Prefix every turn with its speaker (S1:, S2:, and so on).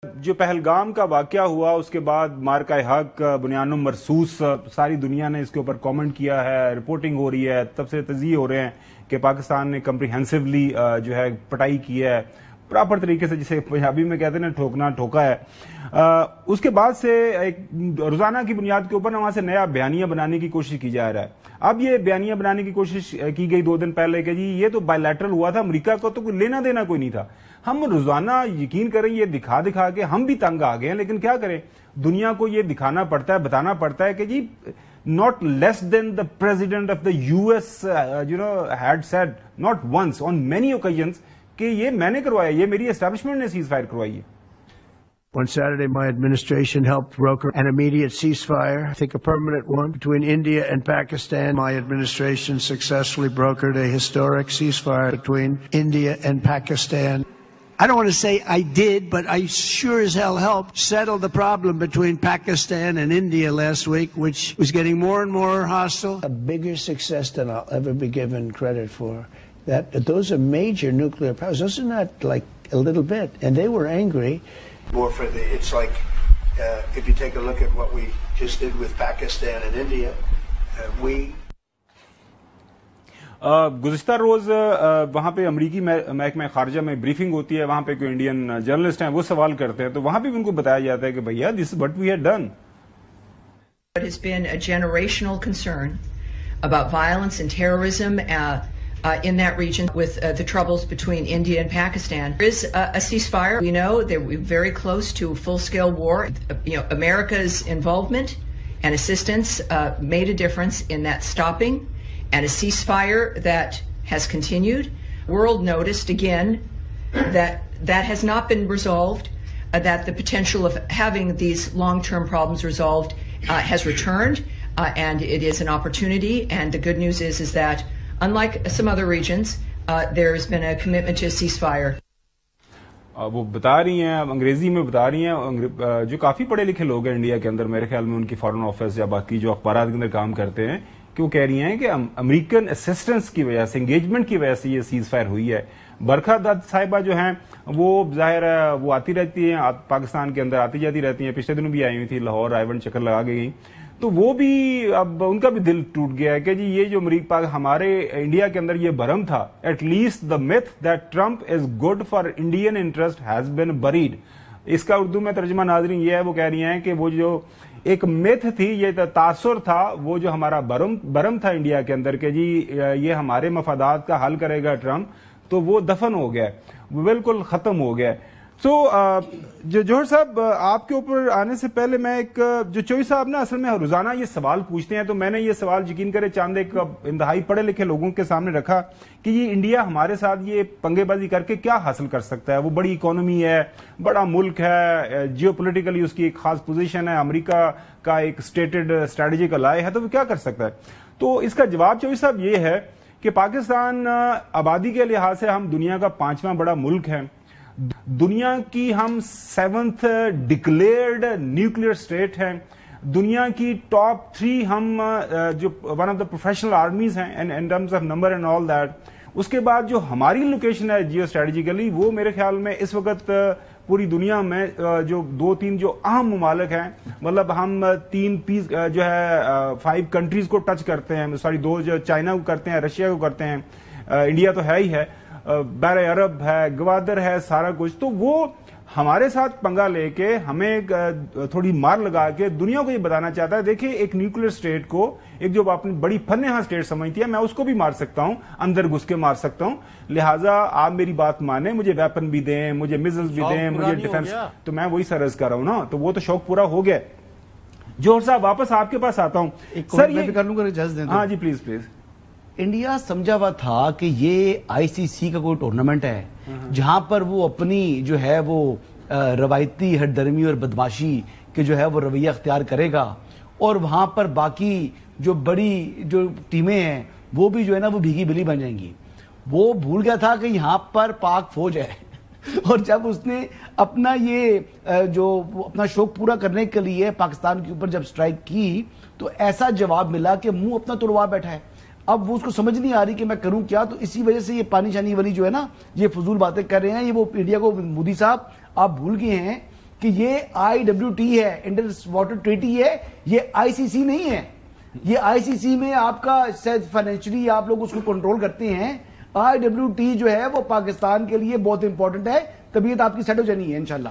S1: جو پہلگام کا واقعہ ہوا اس کے بعد مارکہ حق بنیان مرصوص ساری دنیا نے اس کے اوپر کامنٹ کیا ہے، رپورٹنگ ہو رہی ہے، تب سے تجزیے ہو رہے ہیں کہ پاکستان نے کمپریہنسولی جو ہے پٹائی کی ہے پراپر طریقے سے، جسے پنجابی میں کہتے ہیں نا ٹھوکنا ٹھوکا ہے۔ اس کے بعد سے ایک روزانہ کی بنیاد کے اوپر وہاں سے نیا بیانیہ بنانے کی کوشش کی جا رہا ہے۔ اب یہ بیانیہ بنانے کی کوشش کی گئی 2 دن پہلے کہ جی یہ تو بائی لیٹرل ہوا تھا، امریکہ کو تو کوئی لینا دینا کوئی نہیں تھا۔ ہم روزانہ یقین کریں یہ دکھا دکھا کے ہم بھی تنگ آ گئے ہیں، لیکن کیا کریں، دنیا کو یہ دکھانا پڑتا ہے، بتانا پڑتا ہے کہ جی not less than the president of the US had said not once on many occasions کہ یہ میں نے کروایا، یہ میری اسٹیبلشمنٹ نے سیز فائر کروائی ہے۔
S2: On Saturday, my administration helped broker an immediate ceasefire, I think a permanent one, between India and Pakistan. My administration successfully brokered a historic ceasefire between India and Pakistan. I don't want to say I did, but I sure as hell helped settle the problem between Pakistan and India last week, which was getting more and more hostile. A bigger success than I'll ever be given credit for. Those are major nuclear powers. Those are not like a little bit. And they were angry. More for it's like, if you take a look at what we just did with Pakistan and India,
S1: گزشتہ روز وہاں پہ امریکی محکمہ خارجہ میں briefing ہوتی ہے، وہاں پہ کوئی انڈین جرنلسٹ ہیں وہ سوال کرتے ہیں تو وہاں بھی ان کو بتایا جاتا ہے کہ بھیا this is what we have done.
S3: It has been a generational concern about violence and terrorism in that region with the troubles between India and Pakistan. There is a ceasefire. We know that we're very close to full-scale war. America's involvement and assistance made a difference in that stopping, and a ceasefire that has continued. World noticed again that has not been resolved, that the potential of having these long-term problems resolved has returned, and it is an opportunity. And the good news is that unlike some other regions, there has been a commitment to a ceasefire.
S1: وہ بتا رہی ہیں، انگریزی میں بتا رہی ہیں، جو کافی پڑھے لکھے لوگ ہیں انڈیا کے اندر، میرے خیال میں ان کی فارن آفس یا باقی جو اخبارات کے اندر کام کرتے ہیں، کہ وہ کہہ رہی ہیں کہ امریکن اسسٹنس کی وجہ سے، انگیجمنٹ کی وجہ سے یہ سیز فائر ہوئی ہے۔ برکھا دت صاحبہ جو ہیں وہ ظاہر ہے وہ آتی رہتی ہیں، پاکستان کے اندر آتی جاتی رہتی ہیں، پچھلے دنوں بھی آئی ہوئی تھی، لاہور رائیون چکر لگا کے گئی، تو وہ بھی اب ان کا بھی دل ٹوٹ گیا ہے کہ جی یہ جو ہمارے انڈیا کے اندر یہ بھرم تھا، at least the myth that Trump is good for Indian interest has been bred. اس کا اردو میں ترجمہ ناظرین یہ ہے، وہ کہہ رہی ہیں کہ وہ جو ایک میتھ تھی، یہ تاثر تھا، وہ جو ہمارا برم تھا انڈیا کے اندر کہ جی یہ ہمارے مفادات کا حل کرے گا ٹرمپ، تو وہ دفن ہو گیا، وہ بالکل ختم ہو گیا۔ سو جوہر صاحب آپ کے اوپر آنے سے پہلے میں ایک جو چوئی صاحب نا اصل میں روزانہ یہ سوال پوچھتے ہیں، تو میں نے یہ سوال یقین کرے چاند ایک انتہائی پڑھے لکھے لوگوں کے سامنے رکھا کہ یہ انڈیا ہمارے ساتھ یہ پنگے بازی کر کے کیا حاصل کر سکتا ہے؟ وہ بڑی اکانومی ہے، بڑا ملک ہے، جیو پولیٹیکلی اس کی ایک خاص پوزیشن ہے، امریکہ کا ایک اسٹیٹڈ اسٹریٹجک الائے ہے، تو وہ کیا کر سکتا ہے؟ تو اس کا جواب چوئی صاحب یہ ہے کہ پاکستان آبادی کے لحاظ سے ہم دنیا کا 5واں بڑا ملک ہے، دنیا کی ہم 7th ڈکلیئرڈ نیوکلیئر اسٹیٹ ہیں، دنیا کی ٹاپ 3 ہم جو one of the professional armies ہیں in terms of number and all that. اس کے بعد جو ہماری لوکیشن ہے جیو اسٹریٹجیکلی، وہ میرے خیال میں اس وقت پوری دنیا میں جو 2-3 جو اہم ممالک ہیں، مطلب ہم 3 پیس جو ہے 5 کنٹریز کو ٹچ کرتے ہیں، سوری 2 جو چائنا کو کرتے ہیں، رشیا کو کرتے ہیں، انڈیا تو ہے ہی ہے، بحر عرب ہے، گوادر ہے، سارا کچھ، تو وہ ہمارے ساتھ پنگا لے کے ہمیں تھوڑی مار لگا کے دنیا کو یہ بتانا چاہتا ہے دیکھیں ایک نیوکلیئر اسٹیٹ کو، ایک جو اپنی بڑی فنہا اسٹیٹ سمجھتی ہے، میں اس کو بھی مار سکتا ہوں، اندر گھس کے مار سکتا ہوں، لہٰذا آپ میری بات مانیں، مجھے ویپن بھی دیں، مجھے میزلز بھی دیں، مجھے ڈیفنس، تو میں وہی سر عرض کر رہا ہوں نا، تو وہ تو شوق پورا ہو گیا۔ جوہر صاحب واپس آپ کے پاس آتا ہوں سر، یہ کر لوں گا اجازت دیں؟ ہاں جی پلیز پلیز۔
S4: انڈیا سمجھا ہوا تھا کہ یہ آئی سی سی کا کوئی ٹورنامنٹ ہے جہاں پر وہ اپنی جو ہے وہ روایتی ہٹ درمی اور بدماشی کے جو ہے وہ رویہ اختیار کرے گا، اور وہاں پر باقی جو بڑی جو ٹیمیں ہیں وہ بھی جو ہے نا وہ بھیگی بلی بن جائیں گی۔ وہ بھول گیا تھا کہ یہاں پر پاک فوج ہے، اور جب اس نے اپنا یہ جو اپنا شوق پورا کرنے کے لیے پاکستان کے اوپر جب سٹرائک کی تو ایسا جواب ملا کہ منہ اپنا تڑوا بیٹھا ہے۔ اب وہ اس کو سمجھ نہیں آ رہی کہ میں کروں کیا، تو اسی وجہ سے یہ پانی شانی والی جو ہے نا یہ فضول باتیں کر رہے ہیں۔ یہ وہ انڈیا کو مودی صاحب آپ بھول گئے ہیں کہ یہ IWT ہے, انڈس واٹر ٹریٹی ہے, یہ ICC نہیں ہے. یہ ICC میں آپ کا فائنینشلی آپ لوگ اس کو کنٹرول کرتے ہیں. IWT جو ہے وہ پاکستان کے لیے بہت امپورٹنٹ ہے. طبیعت آپ کی سیٹ ہو جانی ہے انشاءاللہ.